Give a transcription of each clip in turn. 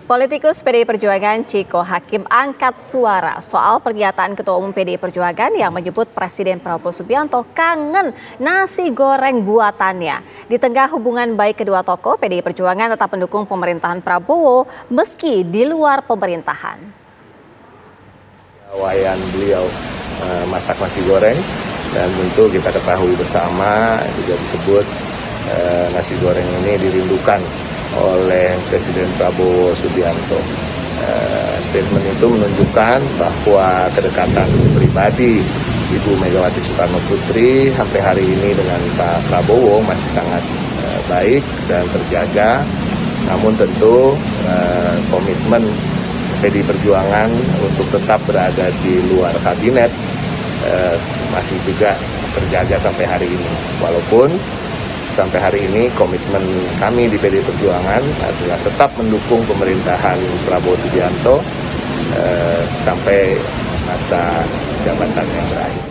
Politikus PDI Perjuangan Ciko Hakim angkat suara soal pernyataan Ketua Umum PDI Perjuangan yang menyebut Presiden Prabowo Subianto kangen nasi goreng buatannya. Di tengah hubungan baik kedua tokoh, PDI Perjuangan tetap mendukung pemerintahan Prabowo meski di luar pemerintahan. Wayan beliau masak nasi goreng dan tentu kita ketahui bersama juga disebut nasi goreng ini dirindukan oleh Presiden Prabowo Subianto. Statement itu menunjukkan bahwa kedekatan pribadi Ibu Megawati Soekarno Putri sampai hari ini dengan Pak Prabowo masih sangat baik dan terjaga. Namun tentu komitmen PDI Perjuangan untuk tetap berada di luar kabinet masih juga terjaga sampai hari ini. Walaupun sampai hari ini komitmen kami di PDI Perjuangan adalah tetap mendukung pemerintahan Prabowo Subianto sampai masa jabatannya berakhir.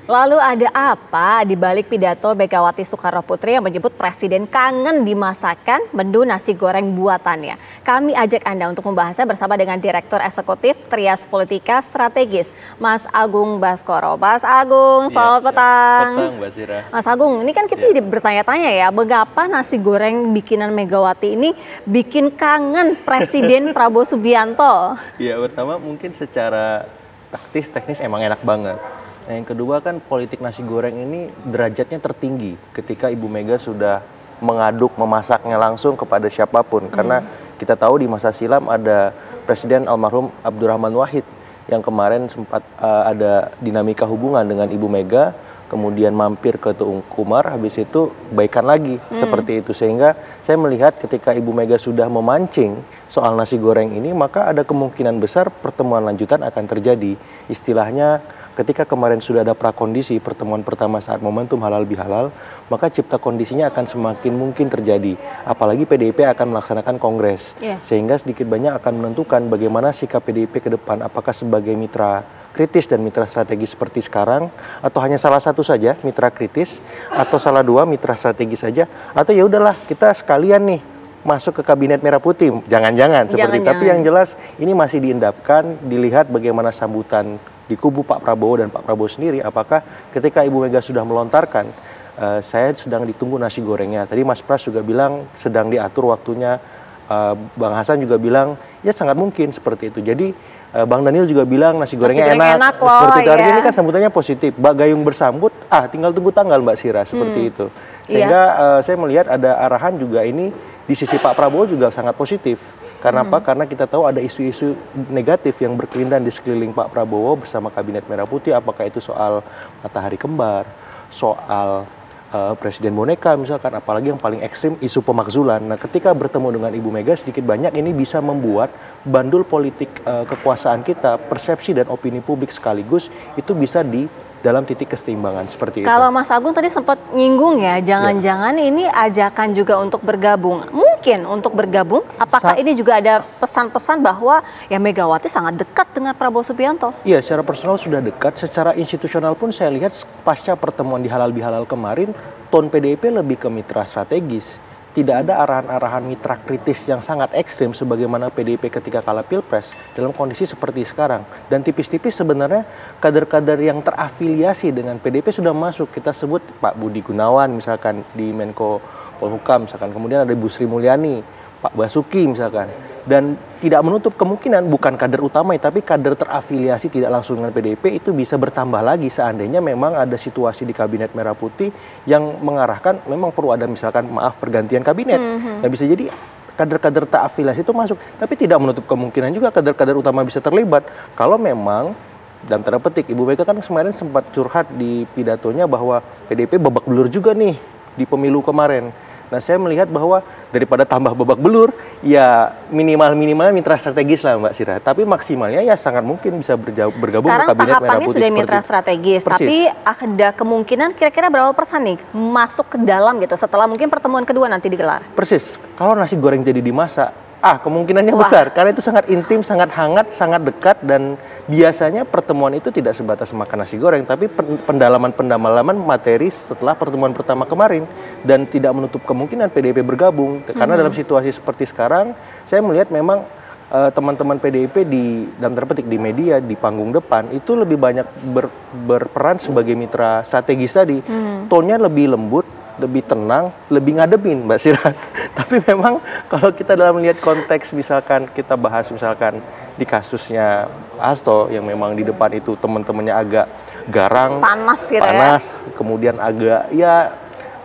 Lalu ada apa di balik pidato Megawati Soekarno Putri yang menyebut Presiden kangen dimasakan menu nasi goreng buatannya? Kami ajak Anda untuk membahasnya bersama dengan Direktur Eksekutif Trias Politika Strategis, Mas Agung Baskoro. Mas Agung, selamat petang. Petang, Mbak Sira. Mas Agung, ini kan kita jadi bertanya-tanya ya, mengapa nasi goreng bikinan Megawati ini bikin kangen Presiden Prabowo Subianto? Ya, pertama mungkin secara teknis emang enak banget. Nah, yang kedua kan politik nasi goreng ini derajatnya tertinggi ketika Ibu Mega sudah mengaduk, memasaknya langsung kepada siapapun. Karena kita tahu di masa silam ada Presiden almarhum Abdurrahman Wahid yang kemarin sempat ada dinamika hubungan dengan Ibu Mega, kemudian mampir ke Tengkumar, habis itu baikan lagi seperti itu. Sehingga saya melihat ketika Ibu Mega sudah memancing soal nasi goreng ini, maka ada kemungkinan besar pertemuan lanjutan akan terjadi. Istilahnya ketika kemarin sudah ada prakondisi pertemuan pertama saat momentum halal bihalal, maka cipta kondisinya akan semakin mungkin terjadi. Apalagi PDIP akan melaksanakan kongres, sehingga sedikit banyak akan menentukan bagaimana sikap PDIP ke depan, apakah sebagai mitra kritis dan mitra strategis seperti sekarang, atau hanya salah satu saja mitra kritis, atau salah dua mitra strategis saja, atau ya udahlah kita sekalian nih masuk ke kabinet merah putih, jangan-jangan seperti itu. Tapi yang jelas ini masih diendapkan, dilihat bagaimana sambutan di kubu Pak Prabowo dan Pak Prabowo sendiri, apakah ketika Ibu Mega sudah melontarkan saya sedang ditunggu nasi gorengnya. Tadi Mas Pras juga bilang sedang diatur waktunya, Bang Hasan juga bilang ya sangat mungkin seperti itu. Jadi Bang Daniel juga bilang nasi gorengnya enak loh, seperti itu. Artinya ini kan sambutannya positif. Mbak Gayung bersambut, tinggal tunggu tanggal Mbak Sira, seperti itu. Sehingga saya melihat ada arahan juga ini di sisi Pak Prabowo juga sangat positif. Karena apa? Karena kita tahu ada isu-isu negatif yang berkelindan di sekeliling Pak Prabowo bersama Kabinet Merah Putih, apakah itu soal matahari kembar, soal Presiden boneka misalkan, apalagi yang paling ekstrim isu pemakzulan. Nah, ketika bertemu dengan Ibu Mega sedikit banyak ini bisa membuat bandul politik kekuasaan kita, persepsi dan opini publik sekaligus itu bisa di dalam titik keseimbangan seperti itu. Kalau Mas Agung tadi sempat nyinggung ya, jangan-jangan ini ajakan juga untuk bergabung. Mungkin untuk bergabung, apakah ini juga ada pesan-pesan bahwa ya Megawati sangat dekat dengan Prabowo Subianto? Iya, secara personal sudah dekat, secara institusional pun saya lihat pasca pertemuan di halal bihalal kemarin, tone PDIP lebih ke mitra strategis. Tidak ada arahan-arahan mitra kritis yang sangat ekstrim sebagaimana PDIP ketika kalah Pilpres dalam kondisi seperti sekarang. Dan tipis-tipis sebenarnya kader-kader yang terafiliasi dengan PDIP sudah masuk. Kita sebut Pak Budi Gunawan misalkan di Menko Polhukam misalkan. Kemudian ada Bu Sri Mulyani, Pak Basuki misalkan. Dan tidak menutup kemungkinan bukan kader utama tapi kader terafiliasi tidak langsung dengan PDIP itu bisa bertambah lagi seandainya memang ada situasi di Kabinet Merah Putih yang mengarahkan memang perlu ada misalkan pergantian kabinet. Nah, bisa jadi kader-kader terafiliasi itu masuk, tapi tidak menutup kemungkinan juga kader-kader utama bisa terlibat kalau memang dan tanda petik Ibu Mega kan kemarin sempat curhat di pidatonya bahwa PDIP babak belur juga nih di pemilu kemarin. Nah, saya melihat bahwa daripada tambah babak belur, ya minimal-minimalnya mitra strategis lah Mbak Sira. Tapi maksimalnya ya sangat mungkin bisa bergabung sekarang ke Kabinet Merah Putih. Sekarang tahapannya sudah mitra strategis, tapi ada kemungkinan kira-kira berapa persen nih masuk ke dalam gitu setelah mungkin pertemuan kedua nanti digelar? Persis, kalau nasi goreng jadi dimasak, kemungkinannya besar karena itu sangat intim, sangat hangat, sangat dekat dan biasanya pertemuan itu tidak sebatas makan nasi goreng tapi pendalaman materi setelah pertemuan pertama kemarin dan tidak menutup kemungkinan PDIP bergabung karena dalam situasi seperti sekarang saya melihat memang teman-teman PDIP di dalam tanda petik di media, di panggung depan itu lebih banyak berperan sebagai mitra strategis tadi. Tone-nya lebih lembut, lebih tenang, lebih ngadepin Mbak Sira. Tapi memang kalau kita dalam melihat konteks misalkan kita bahas misalkan di kasusnya Hasto yang memang di depan itu teman-temannya agak garang, panas gitu panas, kemudian agak ya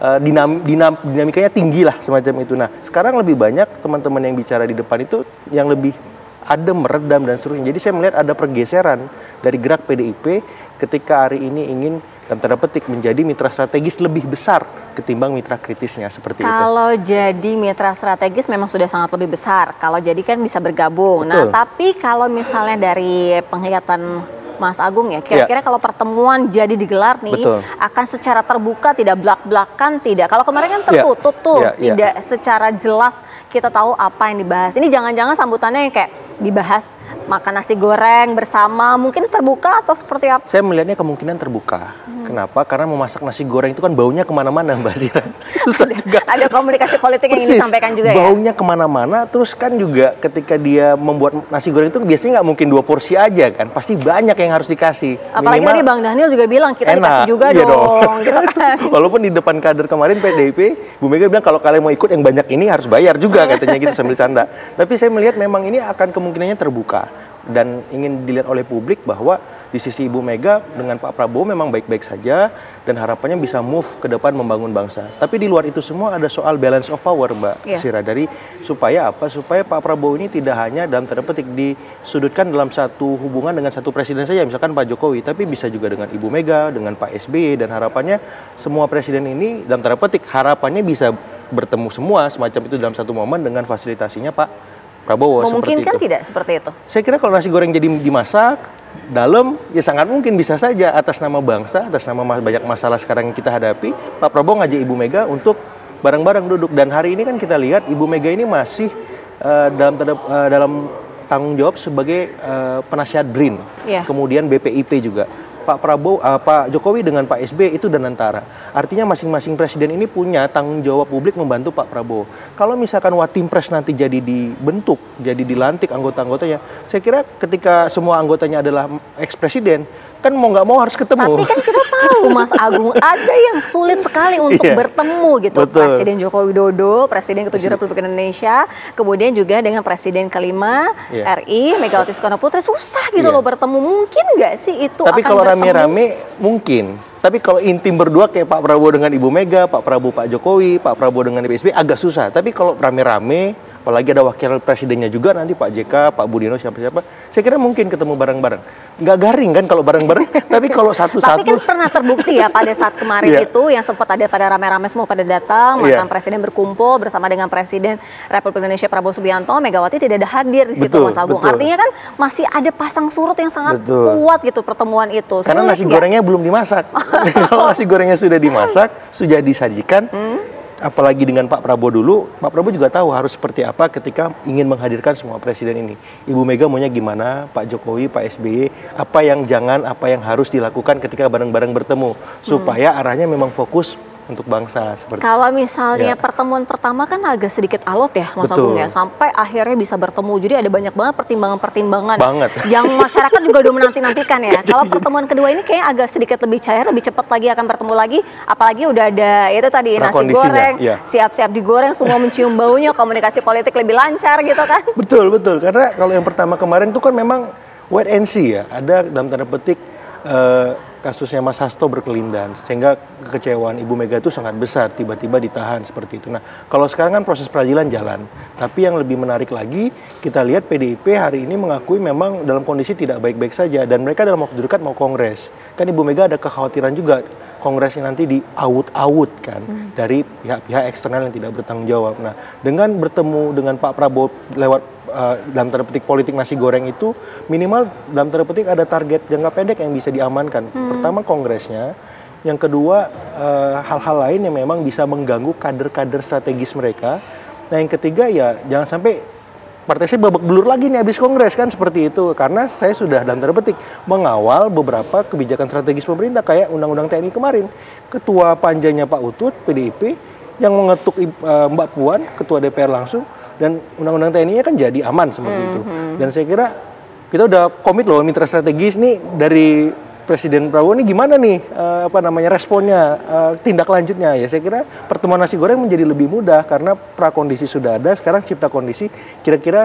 dinamikanya tinggi lah semacam itu. Nah, sekarang lebih banyak teman-teman yang bicara di depan itu yang lebih adem, meredam dan seterusnya. Jadi saya melihat ada pergeseran dari gerak PDIP ketika hari ini ingin dalam tanda petik menjadi mitra strategis lebih besar ketimbang mitra kritisnya seperti itu. Kalau jadi mitra strategis memang sudah sangat lebih besar. Kalau jadi kan bisa bergabung. Betul. Nah, tapi kalau misalnya dari penglihatan Mas Agung ya, kira-kira kalau pertemuan jadi digelar nih, Betul. akan secara terbuka, tidak belak-belakan, tidak. Kalau kemarin kan tertutup tuh, tidak secara jelas kita tahu apa yang dibahas. Ini jangan-jangan sambutannya yang kayak dibahas makan nasi goreng bersama, mungkin terbuka atau seperti apa? Saya melihatnya kemungkinan terbuka. Kenapa? Karena memasak nasi goreng itu kan baunya kemana-mana Mbak Sira. Susah juga. Ada komunikasi politik yang ingin disampaikan juga ya? Baunya kemana-mana, terus kan juga ketika dia membuat nasi goreng itu biasanya nggak mungkin 2 porsi aja kan. Pasti banyak yang harus dikasih. Apalagi tadi Bang Daniel juga bilang, kita enak, dikasih juga iya dong. Gitu kan. Walaupun di depan kader kemarin PDIP, Bu Mega bilang kalau kalian mau ikut yang banyak ini harus bayar juga katanya gitu sambil canda. Tapi saya melihat memang ini akan kemungkinannya terbuka. Dan ingin dilihat oleh publik bahwa di sisi Ibu Mega dengan Pak Prabowo memang baik-baik saja dan harapannya bisa move ke depan membangun bangsa. Tapi di luar itu semua ada soal balance of power Mbak Sira, dari supaya apa? Supaya Pak Prabowo ini tidak hanya dalam tanda petik disudutkan dalam satu hubungan dengan satu presiden saja, misalkan Pak Jokowi, tapi bisa juga dengan Ibu Mega, dengan Pak SBY, dan harapannya semua presiden ini dalam tanda petik harapannya bisa bertemu semua semacam itu dalam satu momen dengan fasilitasinya Pak Prabowo. Memungkinkan tidak seperti itu? Saya kira kalau nasi goreng jadi dimasak dalam, ya sangat mungkin bisa saja atas nama bangsa, atas nama banyak masalah sekarang yang kita hadapi, Pak Prabowo ngajak Ibu Mega untuk bareng-bareng duduk. Dan hari ini kan kita lihat Ibu Mega ini masih dalam tanggung jawab sebagai penasihat BRIN, kemudian BPIP juga. Pak Prabowo, Pak Jokowi dengan Pak SBY itu dan antara. Artinya masing-masing presiden ini punya tanggung jawab publik membantu Pak Prabowo. Kalau misalkan Watimpres nanti jadi dibentuk, jadi dilantik anggota-anggotanya, saya kira ketika semua anggotanya adalah ex-presiden, kan mau nggak mau harus ketemu. Tapi kan kita tahu Mas Agung, ada yang sulit sekali untuk bertemu gitu. Betul. Presiden Joko Widodo, Presiden ke-7 Republik Indonesia, kemudian juga dengan Presiden ke-5 RI, Megawati Soekarno Putri, susah gitu loh bertemu. Mungkin nggak sih itu tapi akan kalau bertemu? rame-rame mungkin. Tapi kalau intim berdua kayak Pak Prabowo dengan Ibu Mega, Pak Prabowo Pak Jokowi, Pak Prabowo dengan PSB agak susah. Tapi kalau rame-rame, apalagi ada wakil presidennya juga nanti Pak JK, Pak Budiono, siapa-siapa, saya kira mungkin ketemu bareng-bareng. Nggak garing kan kalau bareng-bareng, tapi kalau satu-satu. Tapi kan pernah terbukti ya pada saat kemarin itu yang sempat ada pada rame-rame semua pada datang, mantan presiden berkumpul bersama dengan Presiden Republik Indonesia Prabowo Subianto, Megawati tidak ada hadir di situ Mas Agung. Artinya kan masih ada pasang surut yang sangat kuat gitu pertemuan itu. Karena nasi gorengnya belum dimasak. Kalau nasi gorengnya sudah dimasak, sudah disajikan, apalagi dengan Pak Prabowo dulu, Pak Prabowo juga tahu harus seperti apa ketika ingin menghadirkan semua presiden ini. Ibu Mega maunya gimana, Pak Jokowi, Pak SBY, apa yang jangan, apa yang harus dilakukan ketika bareng-bareng bertemu, supaya arahnya memang fokus untuk bangsa. Seperti kalau misalnya pertemuan pertama kan agak sedikit alot ya Mas Agung ya, sampai akhirnya bisa bertemu. Jadi ada banyak banget pertimbangan-pertimbangan yang masyarakat juga udah menanti-nantikan ya. Kalau pertemuan kedua ini kayaknya agak sedikit lebih cair, lebih cepat lagi akan bertemu lagi. Apalagi udah ada itu tadi nasi goreng, siap-siap digoreng, semua mencium baunya, komunikasi politik lebih lancar gitu kan. Betul, betul. Karena kalau yang pertama kemarin itu kan memang wait and see ya. Ada dalam tanda petik kasusnya Mas Hasto berkelindan, sehingga kekecewaan Ibu Mega itu sangat besar, tiba-tiba ditahan seperti itu. Nah, kalau sekarang kan proses peradilan jalan, tapi yang lebih menarik lagi, kita lihat PDIP hari ini mengakui memang dalam kondisi tidak baik-baik saja, dan mereka dalam waktu dekat mau kongres. Kan Ibu Mega ada kekhawatiran juga, kongresnya nanti diawut-awut kan, dari pihak-pihak eksternal yang tidak bertanggung jawab. Nah, dengan bertemu dengan Pak Prabowo lewat dalam tanda petik politik nasi goreng itu, minimal dalam tanda petik ada target jangka pendek yang bisa diamankan. Pertama kongresnya, yang kedua hal-hal lain yang memang bisa mengganggu kader-kader strategis mereka. Nah yang ketiga ya jangan sampai partai saya babak belur lagi nih habis kongres kan, seperti itu. Karena saya sudah dalam tanda petik mengawal beberapa kebijakan strategis pemerintah kayak Undang-Undang TNI kemarin. Ketua panjanya Pak Utut, PDIP, yang mengetuk Mbak Puan, Ketua DPR langsung, dan undang-undang TNI-nya kan jadi aman seperti itu. Dan saya kira kita udah komit loh mitra strategis nih dari Presiden Prabowo ini gimana nih responnya, tindak lanjutnya. Ya saya kira pertemuan nasi goreng menjadi lebih mudah karena prakondisi sudah ada, sekarang cipta kondisi kira-kira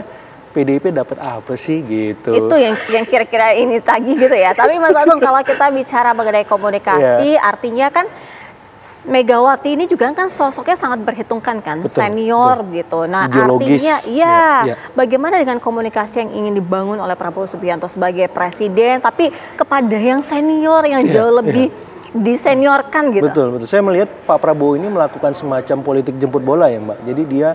PDIP dapat apa sih gitu. Itu yang kira-kira ini tagih gitu ya. Tapi Mas Agung, kalau kita bicara mengenai komunikasi, artinya kan Megawati ini juga kan sosoknya sangat berhitungkan kan, senior gitu. Nah, ideologis. Artinya bagaimana dengan komunikasi yang ingin dibangun oleh Prabowo Subianto sebagai presiden, tapi kepada yang senior yang jauh lebih diseniorkan gitu. Betul. Saya melihat Pak Prabowo ini melakukan semacam politik jemput bola ya Mbak. Jadi dia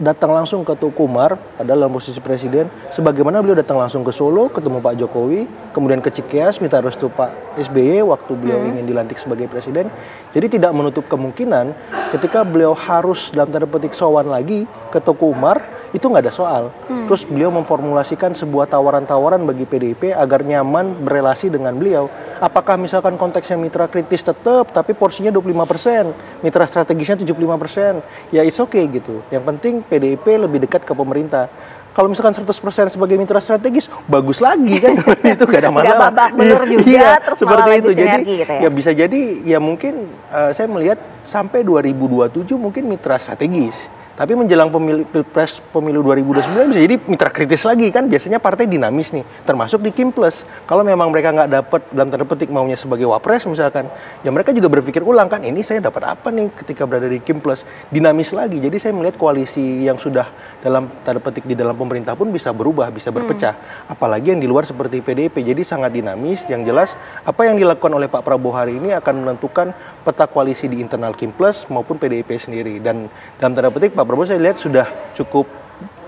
datang langsung ke Tuku Umar, padahal dalam posisi presiden, sebagaimana beliau datang langsung ke Solo, ketemu Pak Jokowi, kemudian ke Cikeas, minta restu Pak SBY waktu beliau ingin dilantik sebagai presiden. Jadi tidak menutup kemungkinan ketika beliau harus dalam tanda petik sowan lagi ke Tuku Umar, itu nggak ada soal. Terus beliau memformulasikan sebuah tawaran-tawaran bagi PDIP agar nyaman berelasi dengan beliau. Apakah misalkan konteksnya mitra kritis tetap, tapi porsinya 25%, mitra strategisnya 75%, ya it's okay gitu. Yang penting PDIP lebih dekat ke pemerintah. Kalau misalkan 100% sebagai mitra strategis, bagus lagi kan, itu gak ada masalah. Gak babak belur juga, terus seperti malah itu. lebih sinergi gitu ya. Ya bisa jadi, ya mungkin saya melihat sampai 2027 mungkin mitra strategis. Tapi menjelang Pilpres pemilu 2029 bisa jadi mitra kritis lagi kan, biasanya partai dinamis nih, termasuk di Kim Plus. Kalau memang mereka nggak dapat dalam tanda petik maunya sebagai wapres misalkan, ya mereka juga berpikir ulang kan, ini saya dapat apa nih ketika berada di Kim Plus, dinamis lagi. Jadi saya melihat koalisi yang sudah dalam tanda petik di dalam pemerintah pun bisa berubah, bisa berpecah. Apalagi yang di luar seperti PDIP, jadi sangat dinamis. Yang jelas apa yang dilakukan oleh Pak Prabowo hari ini akan menentukan peta koalisi di internal Kim Plus maupun PDIP sendiri. Dan dalam tanda petik Pak Prabowo saya lihat sudah cukup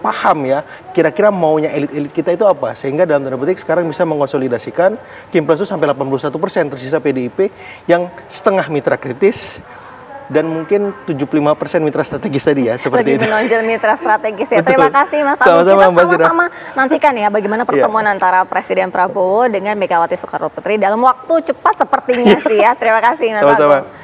paham ya kira-kira maunya elit-elit kita itu apa, sehingga dalam tanda petik sekarang bisa mengonsolidasikan Kim Plus itu sampai 81%, tersisa PDIP yang setengah mitra kritis dan mungkin 75% mitra strategis tadi ya, seperti lebih itu. menonjol mitra strategis ya. Betul. Terima kasih Mas Agung. Sama-sama, Kita Mbak Zira. sama-sama nantikan ya bagaimana pertemuan antara Presiden Prabowo dengan Megawati Soekarno Putri dalam waktu cepat sepertinya sih ya. Terima kasih Mas Sama-sama. Agung.